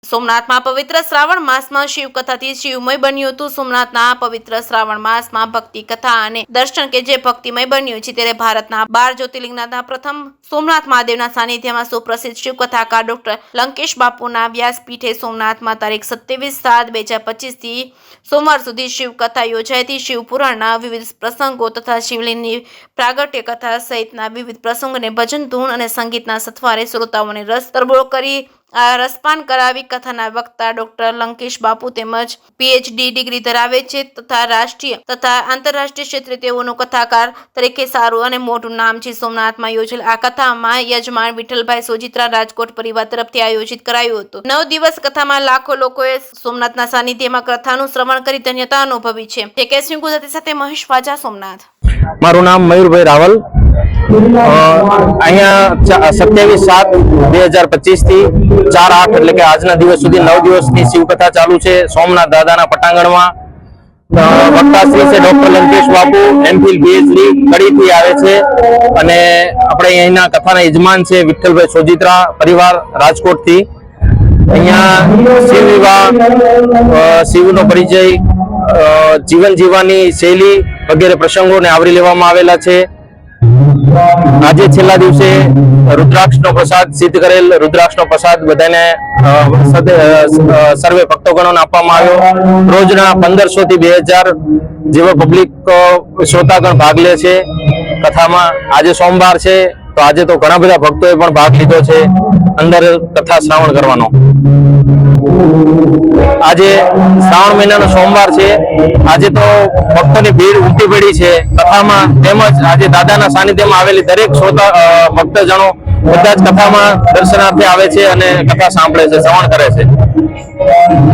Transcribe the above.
સોમનાથમાં પવિત્ર શ્રાવણ માસમાં શિવકથાથી શિવમય બન્યું હતું। સોમનાથના પવિત્ર શ્રાવણ માસમાં ભક્તિ કથા અને દર્શન કે જે ભક્તિમય બન્યું છે, ત્યારે ભારતના 12 જ્યોતિર્લિંગના પ્રથમ સોમનાથ મહાદેવના સાનિધ્યમાં સુપ્રસિદ્ધ શિવકથાકાર ડોક્ટર લંકેશ બાપુના વ્યાસપીઠે સોમનાથમાં તારીખ 27/7/2025 થી સોમવાર સુધી શિવકથા યોજાઈ હતી। શિવપુરાણના વિવિધ પ્રસંગો તથા શિવલિંગની પ્રાગટ્ય કથા સહિતના વિવિધ પ્રસંગોને ભજન ધૂન અને સંગીતના સથવારે શ્રોતાઓને રસ તરબોળ કરી રસપાન કરાવી। કથાના વક્તા ડોક્ટર લંકેશ બાપુ તેમજ PhD ડિગ્રી ધરાવે છે તથા રાષ્ટ્રીય તથા આંતરરાષ્ટ્રીય ક્ષેત્રે તેઓનું કથાકાર તરીકે સારું અને મોટું નામ છે। સોમનાથમાં યોજેલ આ કથામાં યજમાન વિઠ્ઠલભાઈ સોજીત્રા રાજકોટ પરિવાર તરફથી આયોજિત કરાયું હતું। 9 દિવસ કથામાં લાખો લોકોએ સોમનાથના સાનિધ્યમાં કથાનું શ્રવણ કરી ધન્યતા અનુભવી છે। તે કેસરી ગુજરાતી સાથે મહેશ વાજા, સોમનાથ। મારું નામ મયુરભાઈ રાવલ। અહીંયા 27/7/2025 થી 4/8 એટલે કે આજના દિવસ સુધી 9 દિવસની શિવકથા ચાલુ છે સોમનાથ દાદાના પટાંગણમાં। વક્તા શ્રી છે ડોક્ટર લંકેશ બાપુ, MPhil PhD કડીથી આવે છે અને આપણે અહીંના કથાના યજમાન છે વિઠ્ઠલભાઈ સોજીત્રા પરિવાર રાજકોટથી। અહીંયા શિવ વિવાહ, શિવનો પરિચય, જીવન જીવવાની શૈલી વગેરે પ્રસંગોને આવરી લેવામાં આવેલા છે। આજે છેલ્લા દિવસે રુદ્રાક્ષનો પ્રસાદ સિદ્ધ કરેલ રુદ્રાક્ષનો પ્રસાદ બધાને સર્વે ભક્તોગણોને આપવામાં આવ્યો। રોજના 1500 થી 2000 જેવા પબ્લિક શ્રોતાગણ ભાગ લે છે કથામાં। આજે સોમવાર છે તો આજે તો ઘણા બધા ભક્તોએ પણ ભાગ લીધો છે અંદર કથા શ્રાવણ કરવાનો। આજે શ્રાવણ મહિનાનો સોમવાર છે। આજે તો ભક્તોની ભીડ ઉમટી પડી છે કથામાં, તેમજ આજે દાદાના સાનિધ્યમાં આવેલી દરેક શ્રોતા ભક્તજનો બધા જ કથામાં દર્શનાર્થે આવે છે અને કથા સાંભળે છે, શ્રવણ કરે છે।